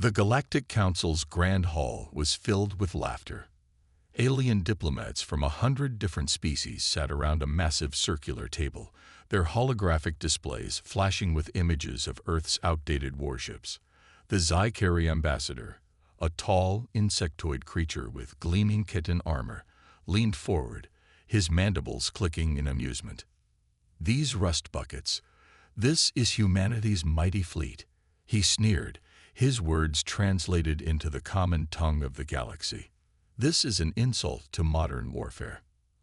The Galactic Council's Grand Hall was filled with laughter. Alien diplomats from 100 different species sat around a massive circular table, their holographic displays flashing with images of Earth's outdated warships. The Xi-Carry ambassador, a tall, insectoid creature with gleaming kitten armor, leaned forward, his mandibles clicking in amusement. "These rust buckets. This is humanity's mighty fleet," he sneered, his words translated into the common tongue of the galaxy. "This is an insult to modern warfare."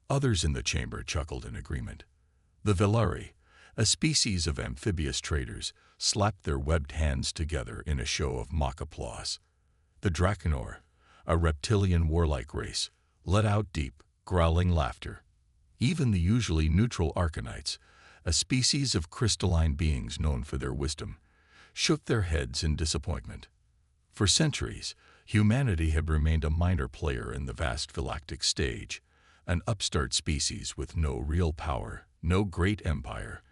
Others in the chamber chuckled in agreement. The Velari, a species of amphibious traders, slapped their webbed hands together in a show of mock applause. The Draconor, a reptilian warlike race, let out deep, growling laughter. Even the usually neutral Arcanites, a species of crystalline beings known for their wisdom, shook their heads in disappointment. For centuries, humanity had remained a minor player in the vast galactic stage, an upstart species with no real power, no great empire,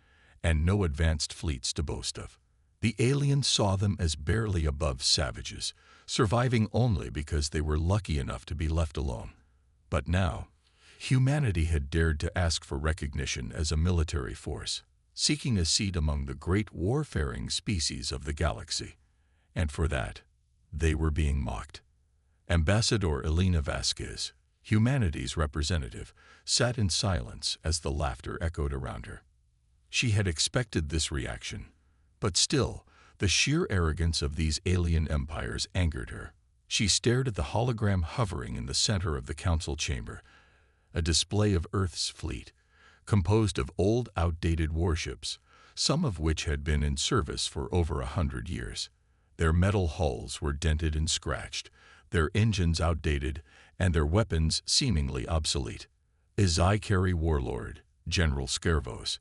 and no advanced fleets to boast of. The aliens saw them as barely above savages, surviving only because they were lucky enough to be left alone. But now, humanity had dared to ask for recognition as a military force, seeking a seat among the great warfaring species of the galaxy. And for that, they were being mocked. Ambassador Elena Vasquez, humanity's representative, sat in silence as the laughter echoed around her. She had expected this reaction, but still, the sheer arrogance of these alien empires angered her. She stared at the hologram hovering in the center of the council chamber, a display of Earth's fleet, composed of old, outdated warships, some of which had been in service for over 100 years. Their metal hulls were dented and scratched, their engines outdated, and their weapons seemingly obsolete. A Xi-Carry warlord, General Scarvos,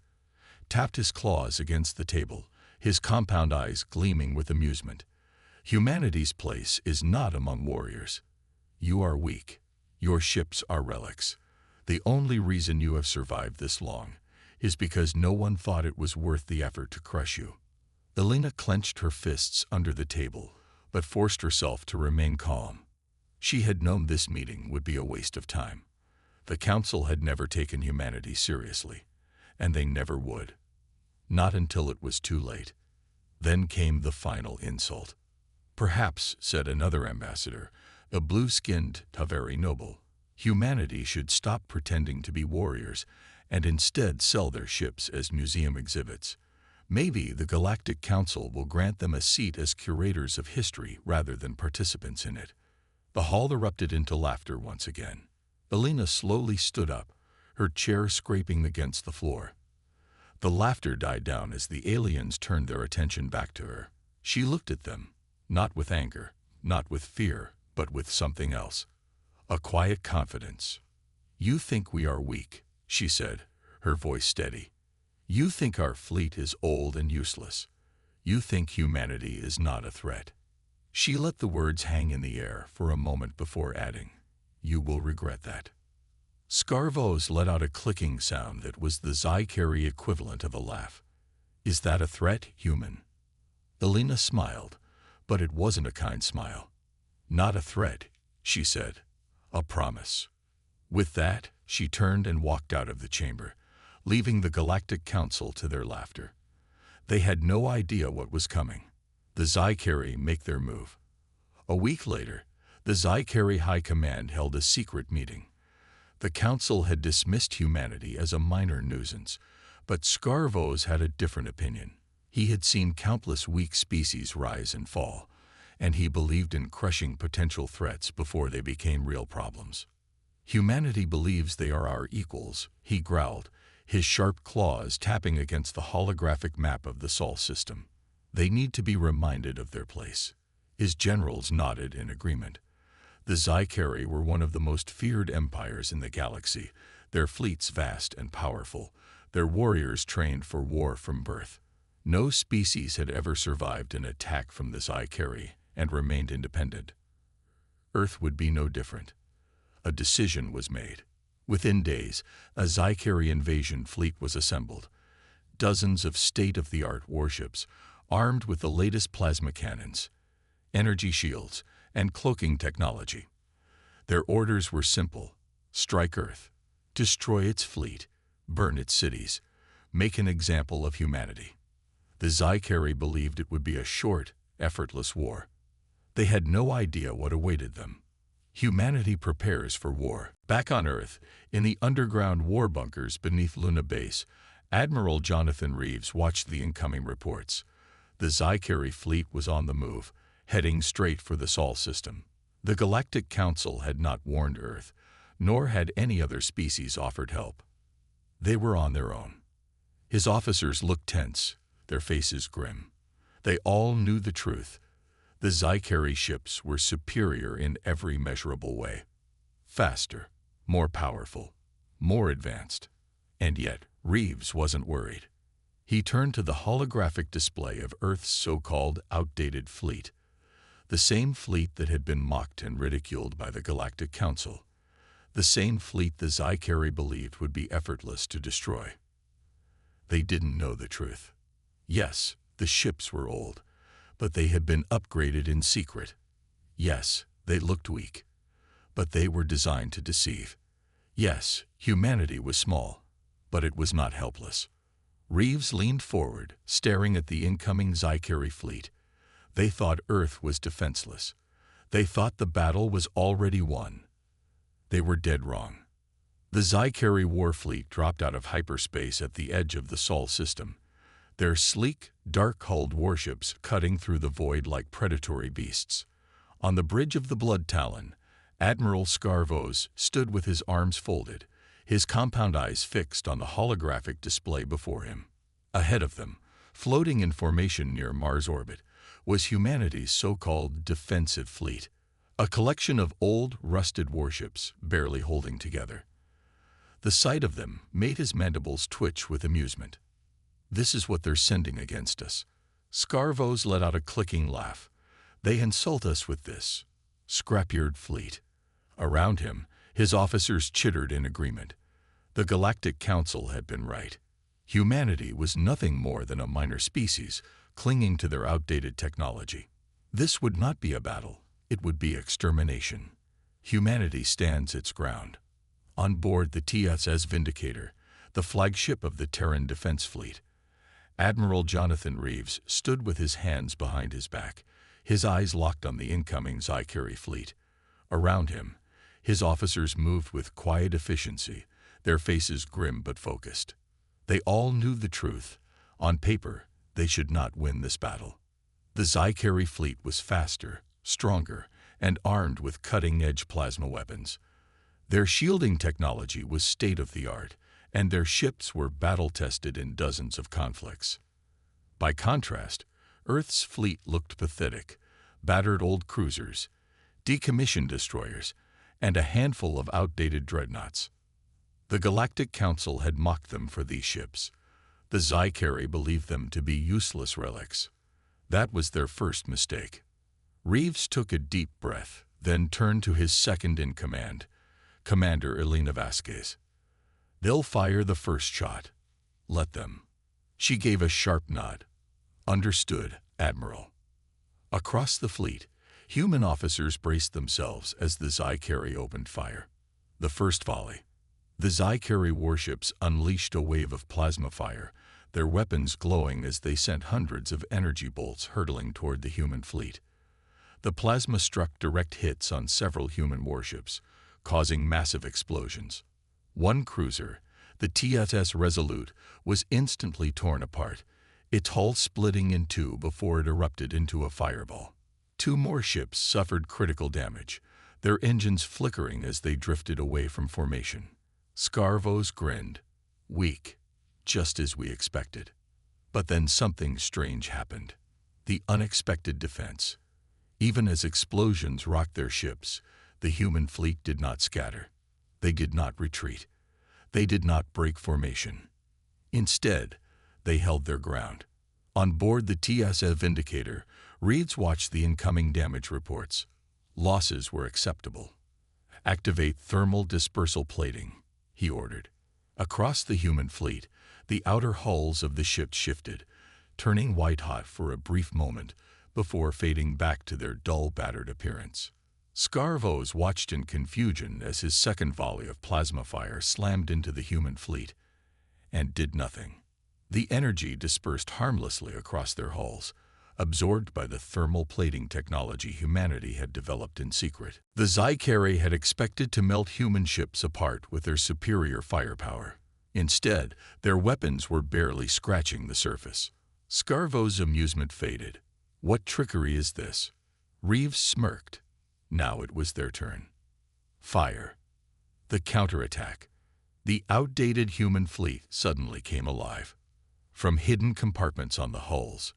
tapped his claws against the table, his compound eyes gleaming with amusement. "Humanity's place is not among warriors. You are weak. Your ships are relics. The only reason you have survived this long is because no one thought it was worth the effort to crush you." Elena clenched her fists under the table, but forced herself to remain calm. She had known this meeting would be a waste of time. The Council had never taken humanity seriously, and they never would. Not until it was too late. Then came the final insult. "Perhaps," said another ambassador, a blue-skinned Taveri noble, "humanity should stop pretending to be warriors and instead sell their ships as museum exhibits. Maybe the Galactic Council will grant them a seat as curators of history rather than participants in it." The hall erupted into laughter once again. Elena slowly stood up, her chair scraping against the floor. The laughter died down as the aliens turned their attention back to her. She looked at them, not with anger, not with fear, but with something else. A quiet confidence. "You think we are weak," she said, her voice steady. "You think our fleet is old and useless. You think humanity is not a threat." She let the words hang in the air for a moment before adding, "You will regret that." Scarvos let out a clicking sound that was the Xi-Carry equivalent of a laugh. "Is that a threat, human?" Elena smiled, but it wasn't a kind smile. "Not a threat," she said. "A promise." With that, she turned and walked out of the chamber, leaving the Galactic Council to their laughter. They had no idea what was coming. The Xi-Carry make their move. A week later, the Xi-Carry High Command held a secret meeting. The Council had dismissed humanity as a minor nuisance, but Scarvos had a different opinion. He had seen countless weak species rise and fall, and he believed in crushing potential threats before they became real problems. "Humanity believes they are our equals," he growled, his sharp claws tapping against the holographic map of the Sol system. "They need to be reminded of their place." His generals nodded in agreement. The Xi-Carry were one of the most feared empires in the galaxy, their fleets vast and powerful, their warriors trained for war from birth. No species had ever survived an attack from the Xi-Carry and remained independent. Earth would be no different. A decision was made. Within days, a Xi-Carry invasion fleet was assembled. Dozens of state-of-the-art warships, armed with the latest plasma cannons. energy shields, and cloaking technology. Their orders were simple: strike Earth, destroy its fleet, burn its cities, make an example of humanity. The Zycari believed it would be a short, effortless war. They had no idea what awaited them. Humanity prepares for war. Back on Earth, in the underground war bunkers beneath Luna Base, Admiral Jonathan Reeves watched the incoming reports. The Zycari fleet was on the move, heading straight for the Sol system. The Galactic Council had not warned Earth, nor had any other species offered help. They were on their own. His officers looked tense, their faces grim. They all knew the truth. The Zycari ships were superior in every measurable way. Faster, more powerful, more advanced. And yet, Reeves wasn't worried. He turned to the holographic display of Earth's so-called outdated fleet. The same fleet that had been mocked and ridiculed by the Galactic Council. The same fleet the Zycari believed would be effortless to destroy. They didn't know the truth. Yes, the ships were old, but they had been upgraded in secret. Yes, they looked weak, but they were designed to deceive. Yes, humanity was small, but it was not helpless. Reeves leaned forward, staring at the incoming Zycari fleet. They thought Earth was defenseless. They thought the battle was already won. They were dead wrong. The Zycari war fleet dropped out of hyperspace at the edge of the Sol system, their sleek, dark-hulled warships cutting through the void like predatory beasts. On the bridge of the Blood Talon, Admiral Scarvos stood with his arms folded, his compound eyes fixed on the holographic display before him. Ahead of them, floating in formation near Mars orbit, was humanity's so-called defensive fleet, a collection of old, rusted warships barely holding together. The sight of them made his mandibles twitch with amusement. This is what they're sending against us. Scarvos let out a clicking laugh. They insult us with this scrap-eared fleet. Around him, his officers chittered in agreement. The Galactic Council had been right. Humanity was nothing more than a minor species clinging to their outdated technology. This would not be a battle. It would be extermination. Humanity stands its ground. On board the TSS Vindicator, the flagship of the Terran Defense Fleet, Admiral Jonathan Reeves stood with his hands behind his back, his eyes locked on the incoming Zycari fleet. Around him, his officers moved with quiet efficiency, their faces grim but focused. They all knew the truth. On paper, they should not win this battle. The Zycari fleet was faster, stronger, and armed with cutting-edge plasma weapons. Their shielding technology was state-of-the-art, and their ships were battle-tested in dozens of conflicts. By contrast, Earth's fleet looked pathetic: battered old cruisers, decommissioned destroyers, and a handful of outdated dreadnoughts. The Galactic Council had mocked them for these ships. The Zycari believed them to be useless relics. That was their first mistake. Reeves took a deep breath, then turned to his second-in-command, Commander Elena Vasquez. They'll fire the first shot. Let them. She gave a sharp nod. Understood, Admiral. Across the fleet, human officers braced themselves as the Zycari opened fire. The first volley. The Zycari warships unleashed a wave of plasma fire, their weapons glowing as they sent hundreds of energy bolts hurtling toward the human fleet. The plasma struck direct hits on several human warships, causing massive explosions. One cruiser, the TSS Resolute, was instantly torn apart, its hull splitting in two before it erupted into a fireball. Two more ships suffered critical damage, their engines flickering as they drifted away from formation. Scarvos grinned. Weak, just as we expected. But then something strange happened. The unexpected defense. Even as explosions rocked their ships, the human fleet did not scatter. They did not retreat. They did not break formation. Instead, they held their ground. On board the TSS Vindicator, Reeves watched the incoming damage reports. Losses were acceptable. Activate thermal dispersal plating, he ordered. Across the human fleet, the outer hulls of the ships shifted, turning white-hot for a brief moment before fading back to their dull, battered appearance. Scarvos watched in confusion as his second volley of plasma fire slammed into the human fleet and did nothing. The energy dispersed harmlessly across their hulls, absorbed by the thermal plating technology humanity had developed in secret. The Zycari had expected to melt human ships apart with their superior firepower. Instead, their weapons were barely scratching the surface. Scarvos' amusement faded. What trickery is this? Reeves smirked. Now it was their turn. Fire. The counterattack. The outdated human fleet suddenly came alive. From hidden compartments on the hulls,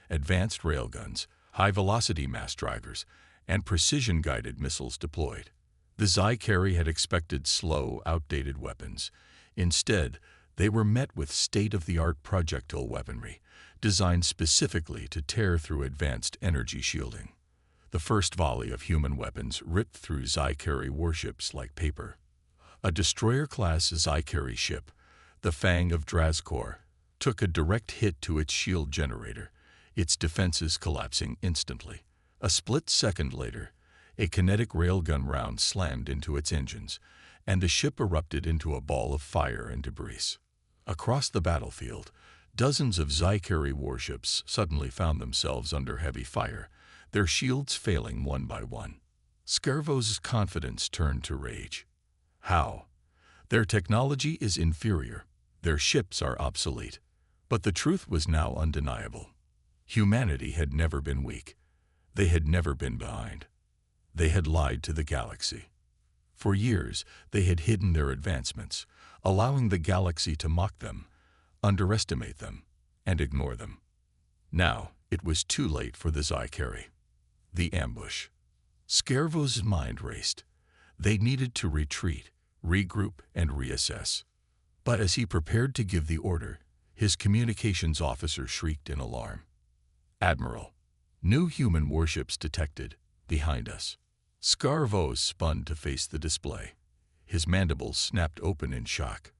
advanced railguns, high-velocity mass drivers, and precision-guided missiles deployed. The Zycari had expected slow, outdated weapons. Instead, they were met with state-of-the-art projectile weaponry, designed specifically to tear through advanced energy shielding. The first volley of human weapons ripped through Zycari warships like paper. A destroyer-class Zycari ship, the Fang of Drazkor, took a direct hit to its shield generator, its defenses collapsing instantly. A split second later, a kinetic railgun round slammed into its engines, and the ship erupted into a ball of fire and debris. Across the battlefield, dozens of Zycari warships suddenly found themselves under heavy fire, their shields failing one by one. Scarvos' confidence turned to rage. How? Their technology is inferior. Their ships are obsolete. But the truth was now undeniable. Humanity had never been weak. They had never been behind. They had lied to the galaxy. For years, they had hidden their advancements, allowing the galaxy to mock them, underestimate them, and ignore them. Now, it was too late for the Zycari. The ambush. Scarvos' mind raced. They needed to retreat, regroup, and reassess. But as he prepared to give the order, his communications officer shrieked in alarm. "Admiral, new human warships detected, behind us." Scarvos spun to face the display. His mandibles snapped open in shock.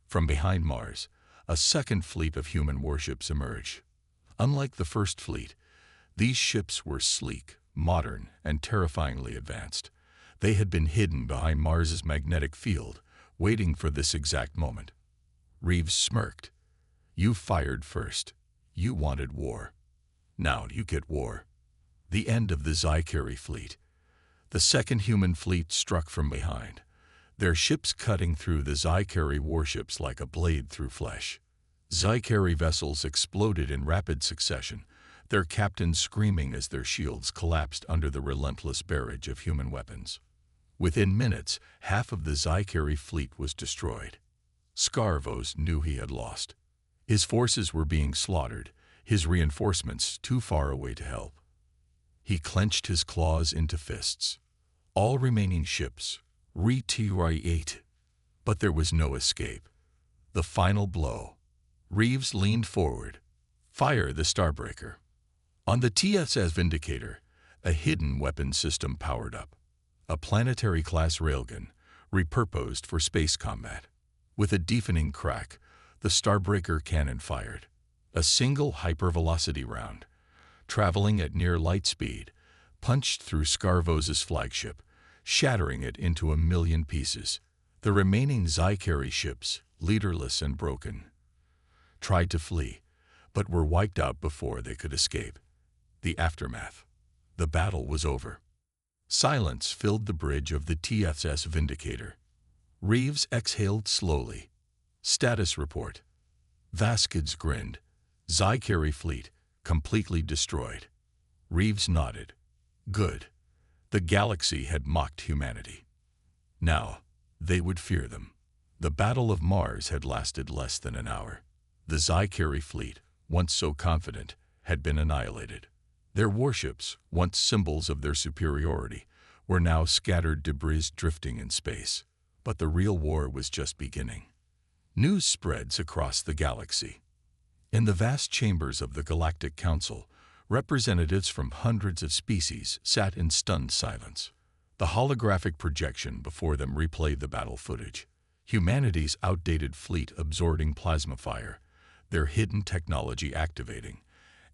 From behind Mars, a second fleet of human warships emerged. Unlike the first fleet, these ships were sleek, modern, and terrifyingly advanced. They had been hidden behind Mars's magnetic field, waiting for this exact moment. Reeves smirked. "You fired first. You wanted war. Now you get war." The end of the Zycari fleet. The second human fleet struck from behind, their ships cutting through the Zycari warships like a blade through flesh. Zycari vessels exploded in rapid succession, their captains screaming as their shields collapsed under the relentless barrage of human weapons. Within minutes, half of the Zycari fleet was destroyed. Scarvos knew he had lost. His forces were being slaughtered, his reinforcements too far away to help. He clenched his claws into fists. All remaining ships, retreat. But there was no escape. The final blow. Reeves leaned forward. "Fire the Starbreaker." On the TSS Vindicator, a hidden weapon system powered up. A planetary-class railgun, repurposed for space combat. With a deafening crack, the Starbreaker cannon fired. A single hypervelocity round, traveling at near light speed, punched through Scarvos' flagship, shattering it into a million pieces. The remaining Zycari ships, leaderless and broken, tried to flee, but were wiped out before they could escape. The aftermath. The battle was over. Silence filled the bridge of the TSS Vindicator. Reeves exhaled slowly. Status report. Vasquez grinned. Zycari fleet, completely destroyed. Reeves nodded. Good. The galaxy had mocked humanity. Now, they would fear them. The Battle of Mars had lasted less than an hour. The Zycari fleet, once so confident, had been annihilated. Their warships, once symbols of their superiority, were now scattered debris drifting in space. But the real war was just beginning. News spreads across the galaxy. In the vast chambers of the Galactic Council, representatives from hundreds of species sat in stunned silence. The holographic projection before them replayed the battle footage. Humanity's outdated fleet absorbing plasma fire, their hidden technology activating,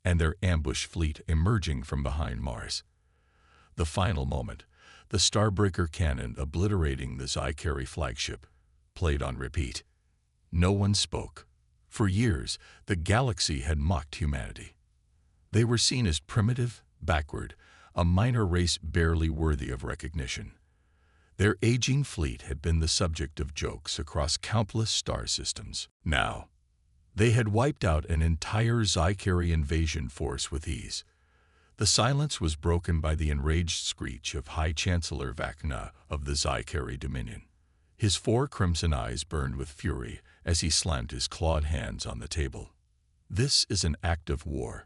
and their ambush fleet emerging from behind Mars. The final moment, the Starbreaker cannon obliterating the Xi-Carry flagship, played on repeat. No one spoke. For years, the galaxy had mocked humanity. They were seen as primitive, backward, a minor race barely worthy of recognition. Their aging fleet had been the subject of jokes across countless star systems. Now, they had wiped out an entire Xi-Carry invasion force with ease. The silence was broken by the enraged screech of High Chancellor Vecna of the Xi-Carry Dominion. His 4 crimson eyes burned with fury as he slammed his clawed hands on the table. This is an act of war.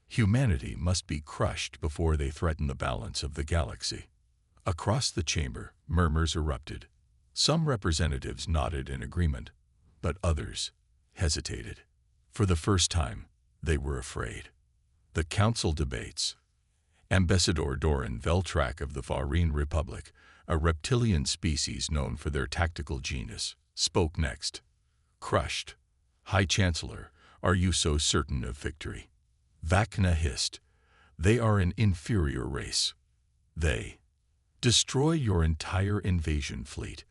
Humanity must be crushed before they threaten the balance of the galaxy. Across the chamber, murmurs erupted. Some representatives nodded in agreement, but others hesitated. For the first time, they were afraid. The council debates. Ambassador Doran Veltrak of the Varine Republic, a reptilian species known for their tactical genius, spoke next. Crushed. High Chancellor, are you so certain of victory? Vecna hissed. They are an inferior race. They destroy your entire invasion fleet.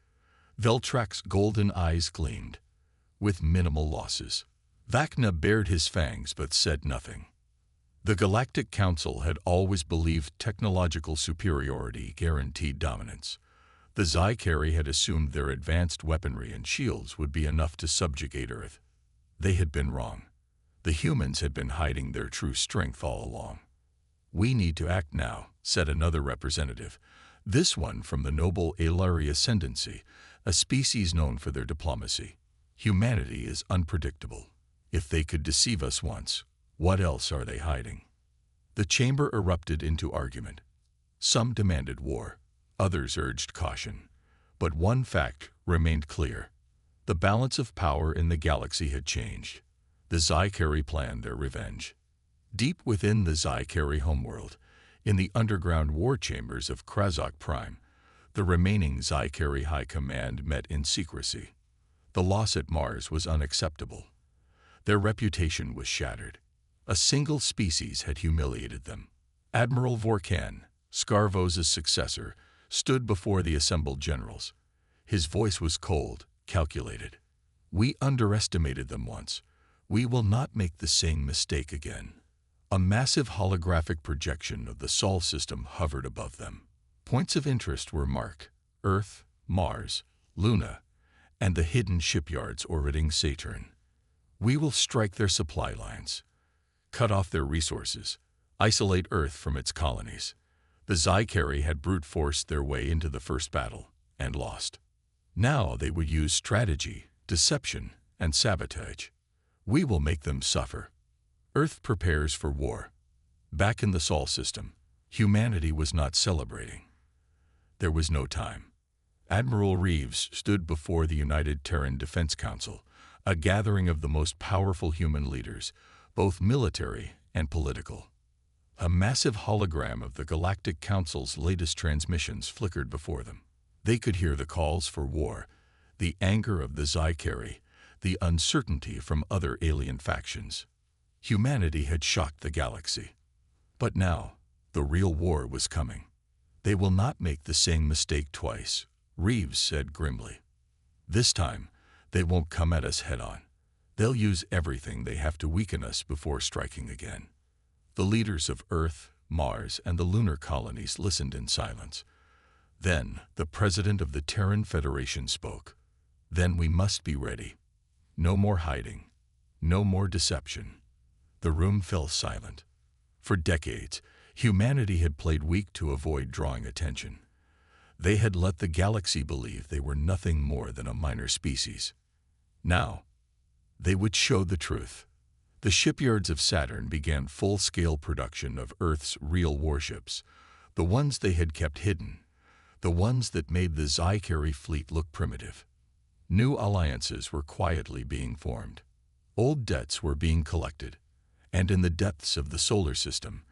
Veltrak's golden eyes gleamed. With minimal losses. Vecna bared his fangs but said nothing. The Galactic Council had always believed technological superiority guaranteed dominance. The Xi-Carry had assumed their advanced weaponry and shields would be enough to subjugate Earth. They had been wrong. The humans had been hiding their true strength all along. We need to act now, said another representative, this one from the noble Alari Ascendancy, a species known for their diplomacy. Humanity is unpredictable. If they could deceive us once, what else are they hiding? The chamber erupted into argument. Some demanded war, others urged caution. But one fact remained clear. The balance of power in the galaxy had changed. The Xi-Carry planned their revenge. Deep within the Xi-Carry homeworld, in the underground war chambers of Krazok Prime, the remaining Xi-Carry High Command met in secrecy. The loss at Mars was unacceptable. Their reputation was shattered. A single species had humiliated them. Admiral Vorkan, Scarvos' successor, stood before the assembled generals. His voice was cold, calculated. We underestimated them once. We will not make the same mistake again. A massive holographic projection of the Sol system hovered above them. Points of interest were marked: Earth, Mars, Luna, and the hidden shipyards orbiting Saturn. We will strike their supply lines, cut off their resources, isolate Earth from its colonies. The Xi-Carry had brute forced their way into the first battle and lost. Now they would use strategy, deception, and sabotage. We will make them suffer. Earth prepares for war. Back in the Sol system, humanity was not celebrating. There was no time. Admiral Reeves stood before the United Terran Defense Council, a gathering of the most powerful human leaders, both military and political. A massive hologram of the Galactic Council's latest transmissions flickered before them. They could hear the calls for war, the anger of the Xi-Carry, the uncertainty from other alien factions. Humanity had shocked the galaxy. But now, the real war was coming. They will not make the same mistake twice, Reeves said grimly. This time, they won't come at us head-on. They'll use everything they have to weaken us before striking again. The leaders of Earth, Mars, and the lunar colonies listened in silence. Then, the president of the Terran Federation spoke. Then we must be ready. No more hiding. No more deception. The room fell silent. For decades, humanity had played weak to avoid drawing attention. They had let the galaxy believe they were nothing more than a minor species. Now, they would show the truth. The shipyards of Saturn began full-scale production of Earth's real warships, the ones they had kept hidden, the ones that made the Xi-Carry fleet look primitive. New alliances were quietly being formed. Old debts were being collected, and in the depths of the solar system,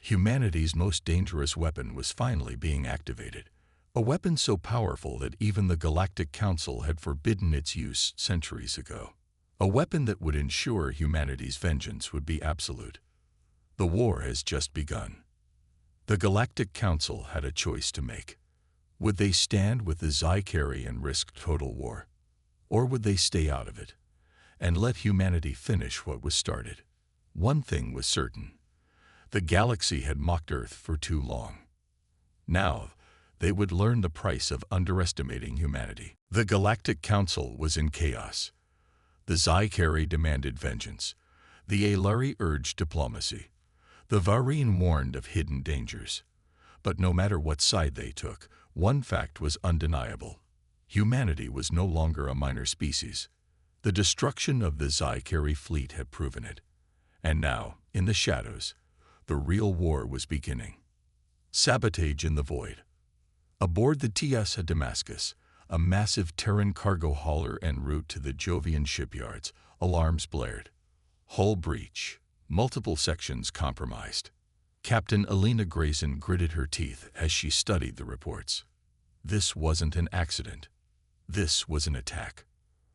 humanity's most dangerous weapon was finally being activated. A weapon so powerful that even the Galactic Council had forbidden its use centuries ago. A weapon that would ensure humanity's vengeance would be absolute. The war has just begun. The Galactic Council had a choice to make. Would they stand with the Zycari and risk total war? Or would they stay out of it and let humanity finish what was started? One thing was certain. The galaxy had mocked Earth for too long. Now, they would learn the price of underestimating humanity. The Galactic Council was in chaos. The Zycari demanded vengeance. The Alari urged diplomacy. The Varine warned of hidden dangers. But no matter what side they took, one fact was undeniable. Humanity was no longer a minor species. The destruction of the Zycari fleet had proven it. And now, in the shadows, the real war was beginning. Sabotage in the void. Aboard the TS at Damascus, a massive Terran cargo hauler en route to the Jovian shipyards, alarms blared. Hull breach. Multiple sections compromised. Captain Alina Grayson gritted her teeth as she studied the reports. This wasn't an accident. This was an attack.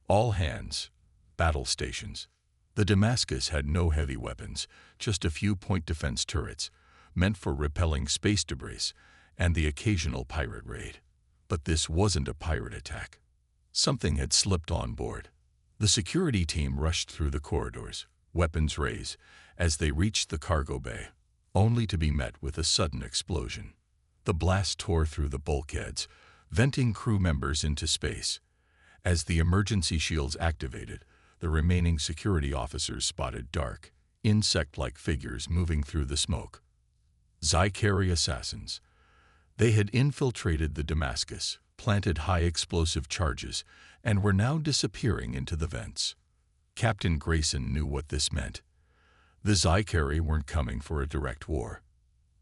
All hands. Battle stations. The Damascus had no heavy weapons, just a few point defense turrets, meant for repelling space debris, and the occasional pirate raid. But this wasn't a pirate attack. Something had slipped on board. The security team rushed through the corridors, weapons raised, as they reached the cargo bay, only to be met with a sudden explosion. The blast tore through the bulkheads, venting crew members into space. As the emergency shields activated, the remaining security officers spotted dark, insect-like figures moving through the smoke. Zycari assassins. They had infiltrated the Damascus, planted high explosive charges, and were now disappearing into the vents. Captain Grayson knew what this meant. The Zycari weren't coming for a direct war.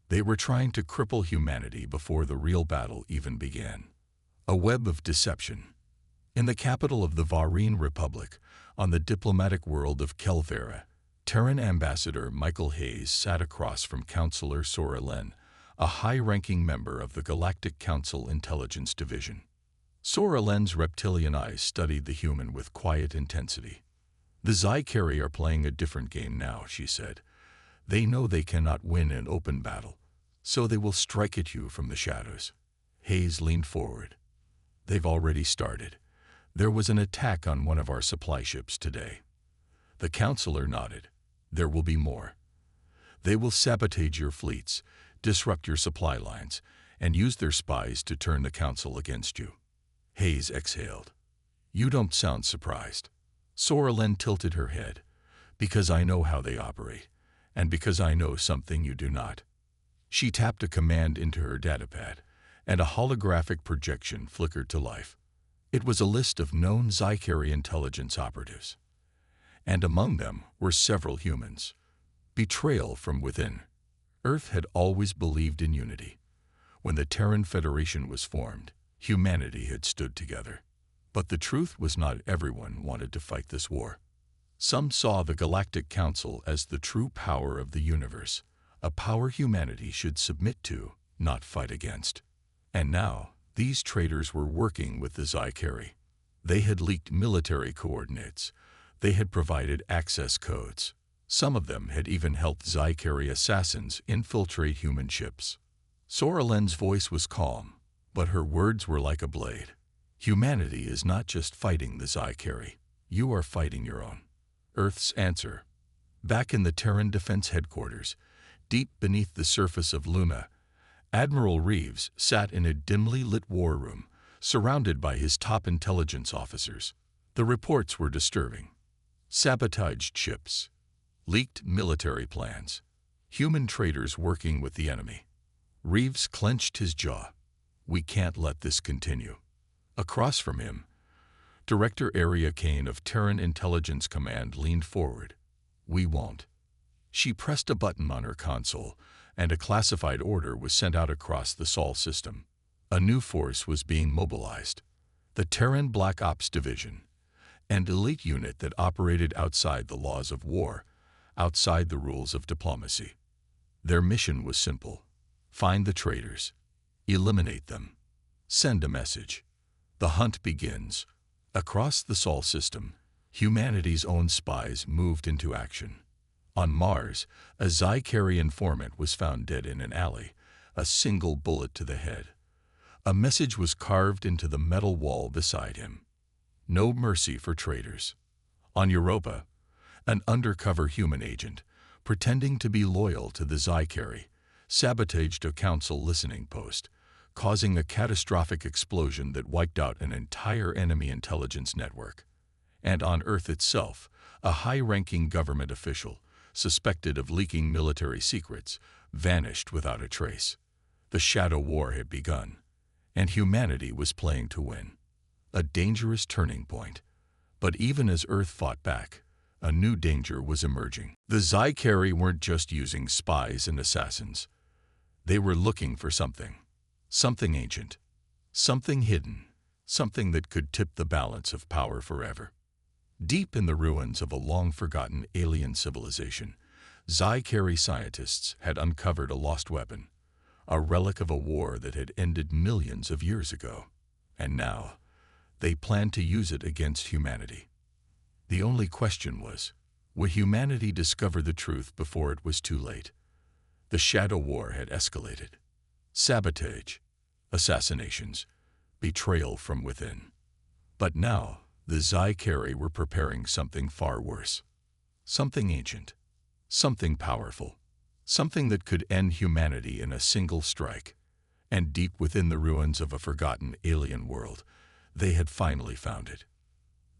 They were trying to cripple humanity before the real battle even began. A web of deception. In the capital of the Varine Republic, on the diplomatic world of Kelvera, Terran Ambassador Michael Hayes sat across from Counselor Sora Len, a high-ranking member of the Galactic Council Intelligence Division. Sora Len's reptilian eyes studied the human with quiet intensity. The Zycari are playing a different game now, she said. They know they cannot win an open battle, so they will strike at you from the shadows. Hayes leaned forward. They've already started. There was an attack on one of our supply ships today. The counselor nodded. There will be more. They will sabotage your fleets, disrupt your supply lines, and use their spies to turn the council against you. Hayes exhaled. You don't sound surprised. Sora Len tilted her head. Because I know how they operate, and because I know something you do not. She tapped a command into her datapad, and a holographic projection flickered to life. It was a list of known Zycari intelligence operatives. And among them were several humans. Betrayal from within. Earth had always believed in unity. When the Terran Federation was formed, humanity had stood together. But the truth was not everyone wanted to fight this war. Some saw the Galactic Council as the true power of the universe, a power humanity should submit to, not fight against. And now, these traitors were working with the Zycari. They had leaked military coordinates. They had provided access codes. Some of them had even helped Zycari assassins infiltrate human ships. Sora Len's voice was calm, but her words were like a blade. Humanity is not just fighting the Zycari. You are fighting your own. Earth's answer. Back in the Terran Defense Headquarters, deep beneath the surface of Luna, Admiral Reeves sat in a dimly lit war room, surrounded by his top intelligence officers. The reports were disturbing. Sabotaged ships, leaked military plans, human traitors working with the enemy. Reeves clenched his jaw. We can't let this continue. Across from him, Director Aria Kane of Terran Intelligence Command leaned forward. We won't. She pressed a button on her console, and a classified order was sent out across the Sol system. A new force was being mobilized. The Terran Black Ops Division, an elite unit that operated outside the laws of war, outside the rules of diplomacy. Their mission was simple. Find the traitors. Eliminate them. Send a message. The hunt begins. Across the Sol system, humanity's own spies moved into action. On Mars, a Xi-Carry informant was found dead in an alley, a single bullet to the head. A message was carved into the metal wall beside him. No mercy for traitors. On Europa, an undercover human agent, pretending to be loyal to the Xi-Carry, sabotaged a council listening post, causing a catastrophic explosion that wiped out an entire enemy intelligence network. And on Earth itself, a high-ranking government official, suspected of leaking military secrets, vanished without a trace. The Shadow War had begun, and humanity was playing to win. A dangerous turning point. But even as Earth fought back, a new danger was emerging. The Xi-Carry weren't just using spies and assassins. They were looking for something. Something ancient. Something hidden. Something that could tip the balance of power forever. Deep in the ruins of a long-forgotten alien civilization, Xi-Carry scientists had uncovered a lost weapon, a relic of a war that had ended millions of years ago. And now, they planned to use it against humanity. The only question was, would humanity discover the truth before it was too late? The Shadow War had escalated. Sabotage, assassinations, betrayal from within. But now, the Xi-Carry were preparing something far worse. Something ancient. Something powerful. Something that could end humanity in a single strike. And deep within the ruins of a forgotten alien world, they had finally found it.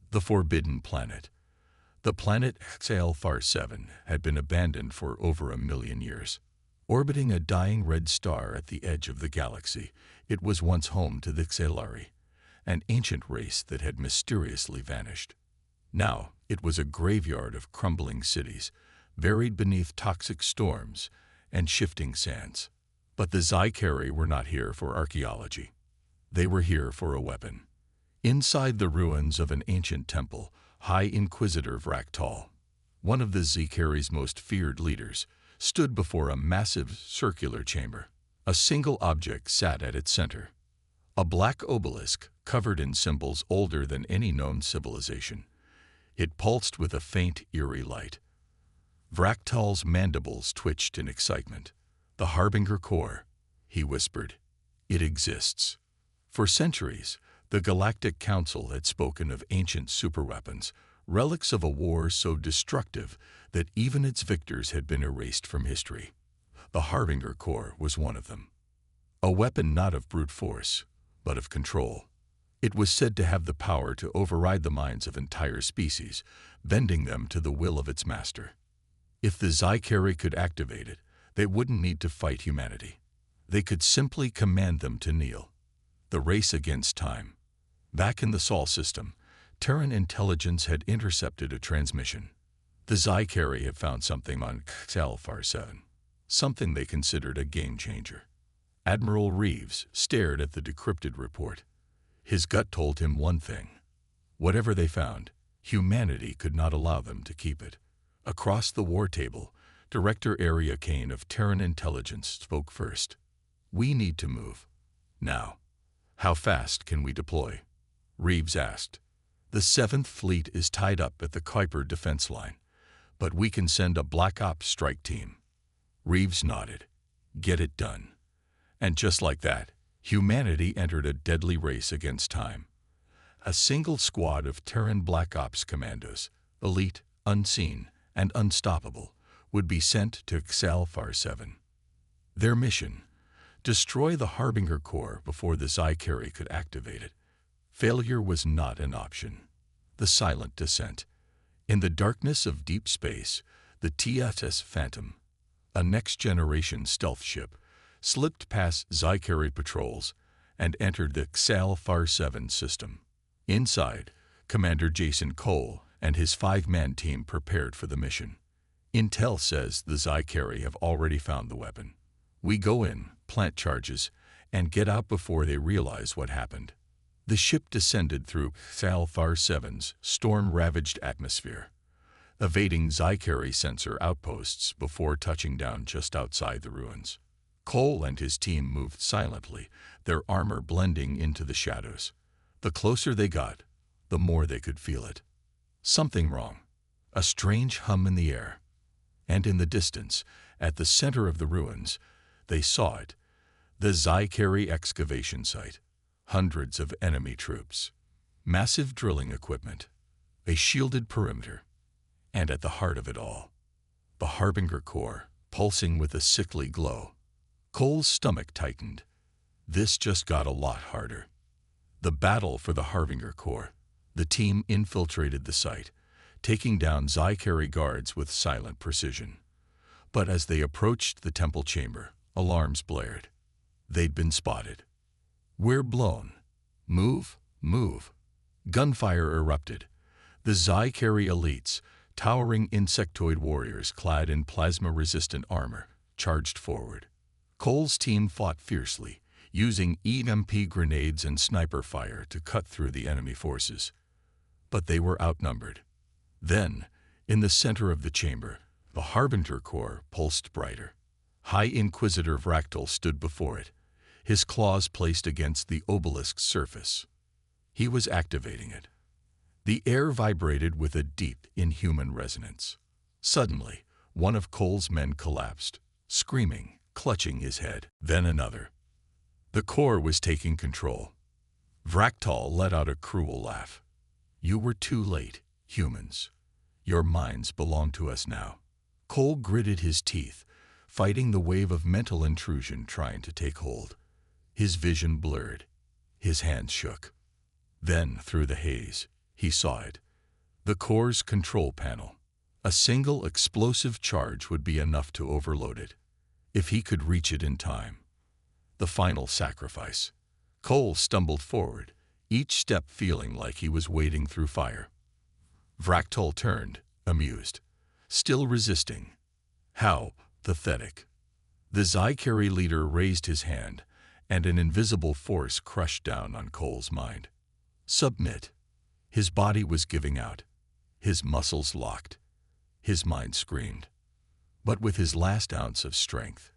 The Forbidden Planet. The planet HFY 7 had been abandoned for over 1 million years. Orbiting a dying red star at the edge of the galaxy, it was once home to the Xelari, an ancient race that had mysteriously vanished. Now, it was a graveyard of crumbling cities, buried beneath toxic storms and shifting sands. But the Xi-Carry were not here for archaeology. They were here for a weapon. Inside the ruins of an ancient temple, High Inquisitor Vraktal, one of the Xi-Carry's most feared leaders, stood before a massive circular chamber. A single object sat at its center. A black obelisk covered in symbols older than any known civilization. It pulsed with a faint, eerie light. Vraktal's mandibles twitched in excitement. "The Harbinger Core," he whispered. "It exists." For centuries, the Galactic Council had spoken of ancient superweapons, relics of a war so destructive that even its victors had been erased from history. The Harbinger Core was one of them. A weapon not of brute force, but of control. It was said to have the power to override the minds of entire species, bending them to the will of its master. If the Xi-Carry could activate it, they wouldn't need to fight humanity. They could simply command them to kneel. The race against time. Back in the Sol system, Terran intelligence had intercepted a transmission. The Xi-Carry had found something on HFY 7, something they considered a game-changer. Admiral Reeves stared at the decrypted report. His gut told him one thing. Whatever they found, humanity could not allow them to keep it. Across the war table, Director Aria Kane of Terran Intelligence spoke first. "We need to move. Now. How fast can we deploy?" Reeves asked. "The 7th Fleet is tied up at the Kuiper defense line, but we can send a Black Ops strike team." Reeves nodded. "Get it done." And just like that, humanity entered a deadly race against time. A single squad of Terran Black Ops commandos, elite, unseen, and unstoppable, would be sent to HFY 7. Their mission: destroy the Harbinger Core before the Xi-Carry could activate it. Failure was not an option. The silent descent. In the darkness of deep space, the TSS Phantom, a next-generation stealth ship, slipped past Xi-Carry patrols and entered the HFY 7 system. Inside, Commander Jason Cole and his 5-man team prepared for the mission. Intel says the Xi-Carry have already found the weapon. We go in, plant charges, and get out before they realize what happened. The ship descended through HFY 7's storm-ravaged atmosphere, evading Xi-Carry sensor outposts before touching down just outside the ruins. Cole and his team moved silently, their armor blending into the shadows. The closer they got, the more they could feel it. Something wrong. A strange hum in the air. And in the distance, at the center of the ruins, they saw it, the Zycari excavation site. Hundreds of enemy troops, massive drilling equipment, a shielded perimeter, and at the heart of it all, the Harbinger core, pulsing with a sickly glow. Cole's stomach tightened. This just got a lot harder. The battle for the Harbinger core. The team infiltrated the site, taking down Zycari guards with silent precision. But as they approached the temple chamber, alarms blared. They'd been spotted. "We're blown. Move, move." Gunfire erupted. The Zycari elites, towering insectoid warriors clad in plasma-resistant armor, charged forward. Cole's team fought fiercely, using EMP grenades and sniper fire to cut through the enemy forces. But they were outnumbered. Then, in the center of the chamber, the Harbinger core pulsed brighter. High Inquisitor Vractal stood before it, his claws placed against the obelisk's surface. He was activating it. The air vibrated with a deep, inhuman resonance. Suddenly, one of Cole's men collapsed, screaming, clutching his head. Then another. The core was taking control. Vractal let out a cruel laugh. "You were too late, humans. Your minds belong to us now." Cole gritted his teeth, fighting the wave of mental intrusion trying to take hold. His vision blurred. His hands shook. Then, through the haze, he saw it. The core's control panel. A single explosive charge would be enough to overload it, if he could reach it in time. The final sacrifice. Cole stumbled forward, each step feeling like he was wading through fire. Vractal turned, amused, still resisting. How pathetic. The Zycari leader raised his hand, and an invisible force crushed down on Cole's mind. Submit. His body was giving out. His muscles locked. His mind screamed. But with his last ounce of strength,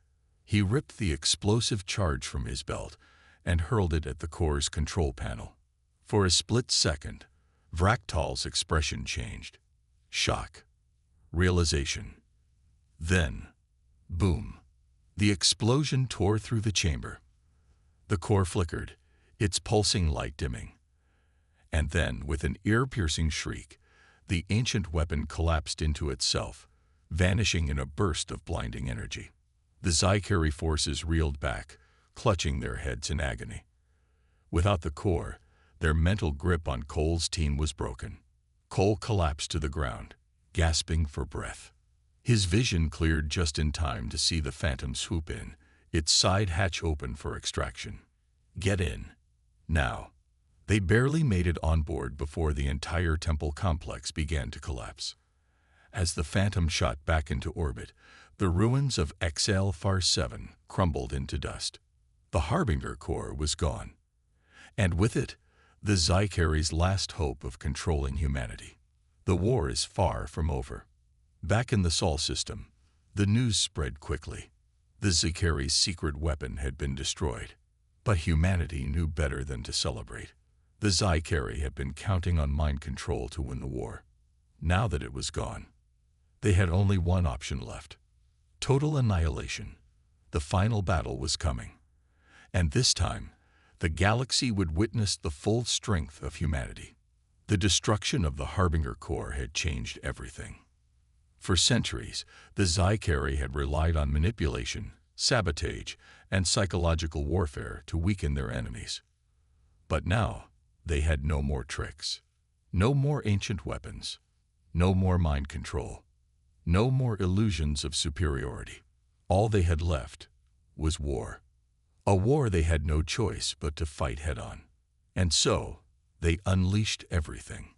he ripped the explosive charge from his belt and hurled it at the core's control panel. For a split second, Vractal's expression changed. Shock. Realization. Then, boom. The explosion tore through the chamber. The core flickered, its pulsing light dimming. And then, with an ear-piercing shriek, the ancient weapon collapsed into itself, vanishing in a burst of blinding energy. The Zycari forces reeled back, clutching their heads in agony. Without the core, their mental grip on Cole's team was broken. Cole collapsed to the ground, gasping for breath. His vision cleared just in time to see the Phantom swoop in, its side hatch open for extraction. Get in. Now. They barely made it on board before the entire temple complex began to collapse. As the Phantom shot back into orbit, the ruins of HFY 7 crumbled into dust. The Harbinger core was gone. And with it, the Zycari's last hope of controlling humanity. The war is far from over. Back in the Sol system, the news spread quickly. The Zycari's secret weapon had been destroyed. But humanity knew better than to celebrate. The Zycari had been counting on mind control to win the war. Now that it was gone, they had only one option left. Total annihilation. The final battle was coming. And this time, the galaxy would witness the full strength of humanity. The destruction of the Harbinger core had changed everything. For centuries, the Zycari had relied on manipulation, sabotage, and psychological warfare to weaken their enemies. But now, they had no more tricks, no more ancient weapons, no more mind control, no more illusions of superiority. All they had left was war. A war they had no choice but to fight head-on. And so, they unleashed everything.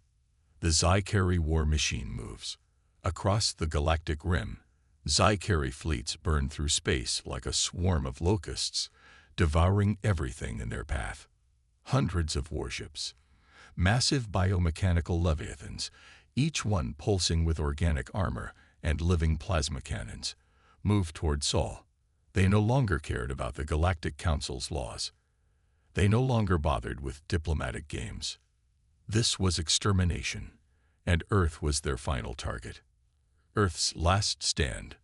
The Zycari war machine moves. Across the galactic rim, Zycari fleets burn through space like a swarm of locusts, devouring everything in their path. Hundreds of warships, massive biomechanical leviathans, each one pulsing with organic armor and living plasma cannons, moved toward Sol. They no longer cared about the Galactic Council's laws. They no longer bothered with diplomatic games. This was extermination, and Earth was their final target. Earth's Last Stand.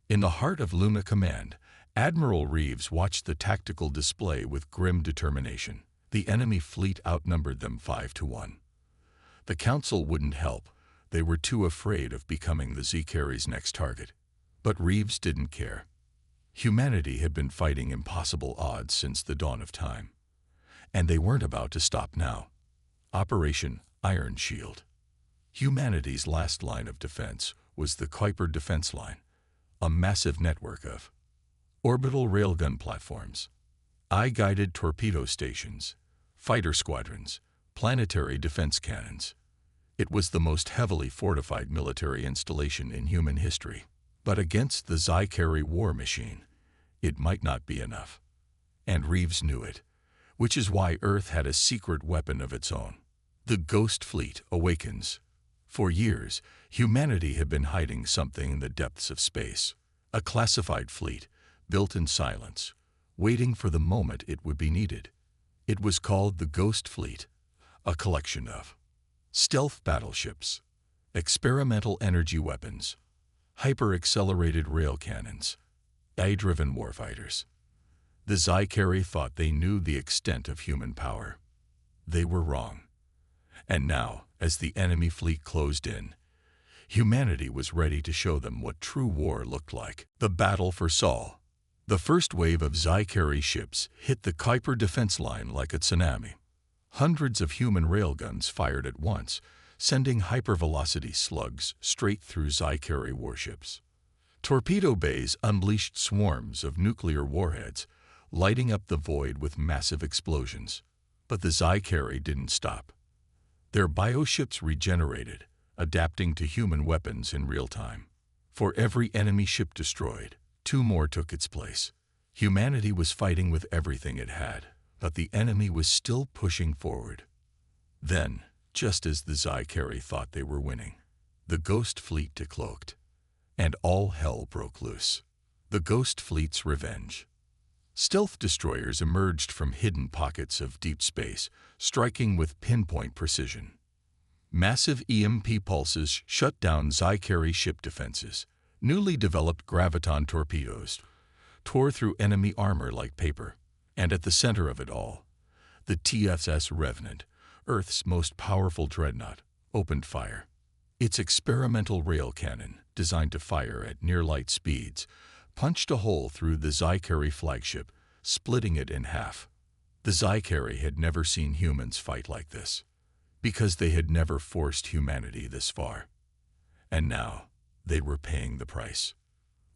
In the heart of Luna Command, Admiral Reeves watched the tactical display with grim determination. The enemy fleet outnumbered them 5-1. The Council wouldn't help. They were too afraid of becoming the Z-Carry's next target. But Reeves didn't care. Humanity had been fighting impossible odds since the dawn of time. And they weren't about to stop now. Operation Iron Shield. Humanity's last line of defense was the Kuiper Defense Line, a massive network of orbital railgun platforms, eye-guided torpedo stations, fighter squadrons, planetary defense cannons. It was the most heavily fortified military installation in human history. But against the Z-Carry war machine, it might not be enough. And Reeves knew it, which is why Earth had a secret weapon of its own. The Ghost Fleet awakens. For years, humanity had been hiding something in the depths of space. A classified fleet, built in silence, waiting for the moment it would be needed. It was called the Ghost Fleet, a collection of stealth battleships, experimental energy weapons, hyper-accelerated rail cannons, AI-driven warfighters. The Z-Carry thought they knew the extent of human power. They were wrong. And now, as the enemy fleet closed in, humanity was ready to show them what true war looked like. The battle for Sol. The first wave of Z-Carry ships hit the Kuiper defense line like a tsunami. Hundreds of human railguns fired at once, sending hypervelocity slugs straight through Z-Carry warships. Torpedo bays unleashed swarms of nuclear warheads, lighting up the void with massive explosions. But the Z-Carry didn't stop. Their bioships regenerated, adapting to human weapons in real time. For every enemy ship destroyed, 2 more took its place. Humanity was fighting with everything it had, but the enemy was still pushing forward. Then, just as the Z-Carry thought they were winning, the Ghost Fleet decloaked, and all hell broke loose. The Ghost Fleet's revenge. Stealth destroyers emerged from hidden pockets of deep space, striking with pinpoint precision. Massive EMP pulses shut down Z-Carry ship defenses. Newly developed graviton torpedoes tore through enemy armor like paper. And at the center of it all, the TSS Revenant, Earth's most powerful dreadnought, opened fire. Its experimental rail cannon, designed to fire at near-light speeds, punched a hole through the Z-Carry flagship, splitting it in half. The Z-Carry had never seen humans fight like this, because they had never forced humanity this far. And now, they were paying the price.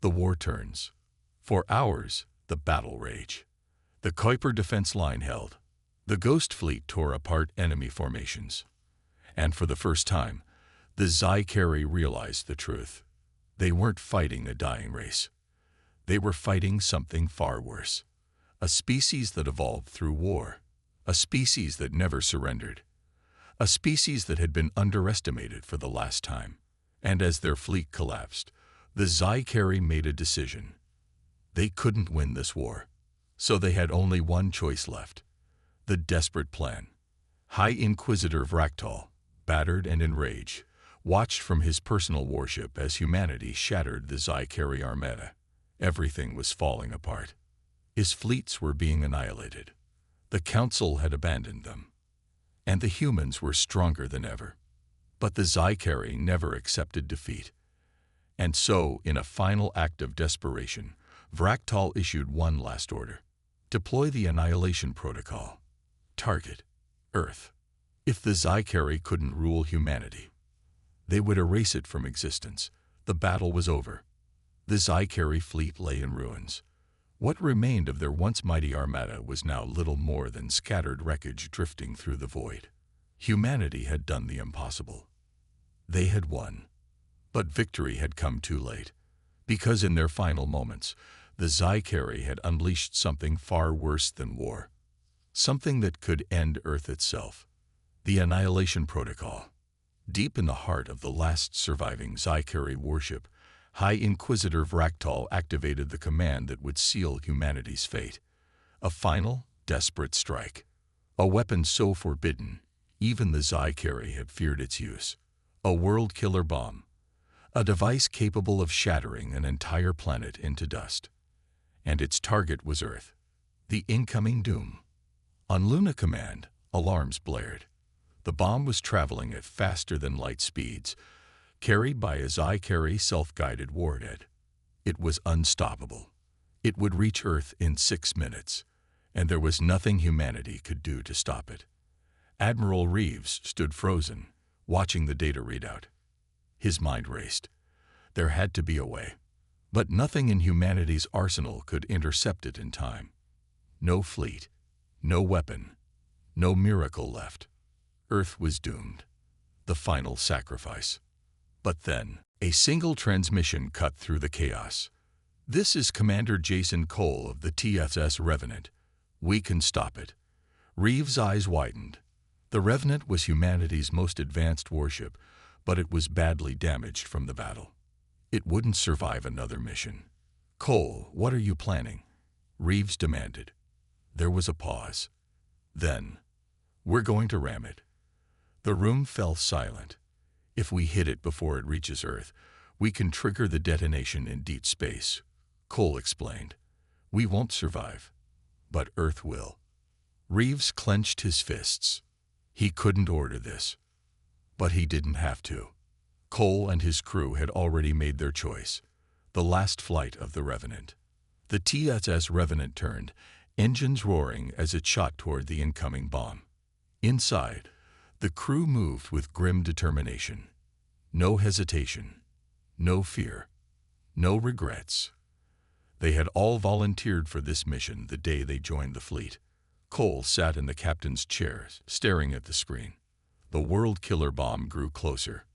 The war turns. For hours, the battle rage. The Kuiper defense line held. The Ghost Fleet tore apart enemy formations. And for the first time, the Z-Carry realized the truth. They weren't fighting a dying race. They were fighting something far worse. A species that evolved through war. A species that never surrendered. A species that had been underestimated for the last time. And as their fleet collapsed, the Z-Carry made a decision. They couldn't win this war. So they had only one choice left. The desperate plan. High Inquisitor Vraktal, battered and enraged, watched from his personal warship as humanity shattered the Z-Carry armada. Everything was falling apart. His fleets were being annihilated. The Council had abandoned them. And the humans were stronger than ever. But the Z-Carry never accepted defeat. And so, in a final act of desperation, Vraktal issued one last order. Deploy the Annihilation Protocol. Target Earth. If the Z-Carry couldn't rule humanity, they would erase it from existence. The battle was over. The Z-Carry fleet lay in ruins. What remained of their once mighty armada was now little more than scattered wreckage drifting through the void. Humanity had done the impossible. They had won. But victory had come too late, because in their final moments, the Z-Carry had unleashed something far worse than war. Something that could end Earth itself. The Annihilation Protocol. Deep in the heart of the last surviving Z-Carry warship, High Inquisitor Vraktal activated the command that would seal humanity's fate. A final, desperate strike. A weapon so forbidden, even the Z-Carry had feared its use. A world-killer bomb. a device capable of shattering an entire planet into dust. And its target was Earth, the incoming doom. On Luna Command, alarms blared. The bomb was traveling at faster than light speeds, carried by a Xi-carry self-guided warhead. It was unstoppable. It would reach Earth in 6 minutes, and there was nothing humanity could do to stop it. Admiral Reeves stood frozen, watching the data readout. His mind raced. There had to be a way. But nothing in humanity's arsenal could intercept it in time. No fleet, no weapon, no miracle left. Earth was doomed. The final sacrifice. But then, a single transmission cut through the chaos. "This is Commander Jason Cole of the TSS Revenant. We can stop it." Reeves' eyes widened. The Revenant was humanity's most advanced warship, but it was badly damaged from the battle. It wouldn't survive another mission. "Cole, what are you planning?" Reeves demanded. There was a pause. Then, "We're going to ram it." The room fell silent. "If we hit it before it reaches Earth, we can trigger the detonation in deep space," Cole explained. "We won't survive, but Earth will." Reeves clenched his fists. He couldn't order this. But he didn't have to. Cole and his crew had already made their choice. The last flight of the Revenant. The TSS Revenant turned, engines roaring as it shot toward the incoming bomb. Inside, the crew moved with grim determination. No hesitation, no fear, no regrets. They had all volunteered for this mission the day they joined the fleet. Cole sat in the captain's chair, staring at the screen. The world killer bomb grew closer.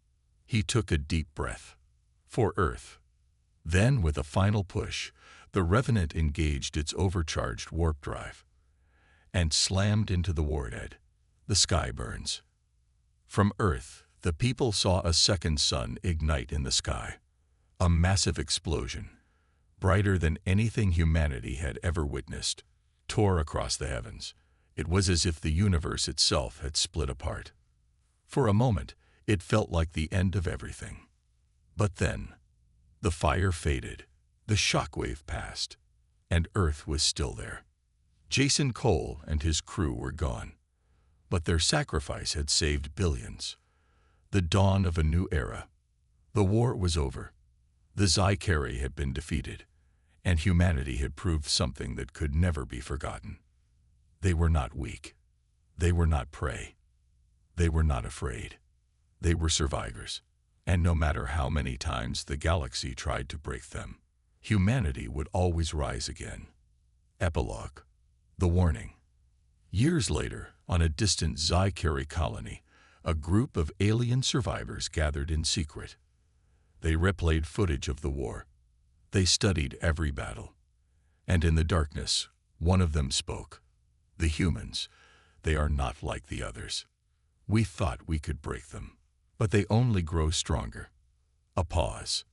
He took a deep breath. For Earth. Then, with a final push, the Revenant engaged its overcharged warp drive and slammed into the warhead. The sky burns. From Earth, the people saw a second sun ignite in the sky. A massive explosion, brighter than anything humanity had ever witnessed, tore across the heavens. It was as if the universe itself had split apart. For a moment, it felt like the end of everything. But then, the fire faded, the shockwave passed, and Earth was still there. Jason Cole and his crew were gone, but their sacrifice had saved billions. The dawn of a new era. The war was over. The Xi-carry had been defeated, and humanity had proved something that could never be forgotten. They were not weak. They were not prey. They were not afraid. They were survivors, and no matter how many times the galaxy tried to break them, humanity would always rise again. Epilogue. The warning. Years later, on a distant Xi-carry colony, a group of alien survivors gathered in secret. They replayed footage of the war. They studied every battle. And in the darkness, one of them spoke. "The humans, they are not like the others. We thought we could break them, but they only grow stronger." A pause.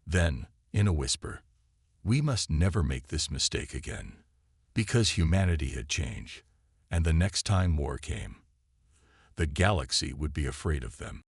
Then, in a whisper, "We must never make this mistake again." Because humanity had changed, and the next time war came, the galaxy would be afraid of them.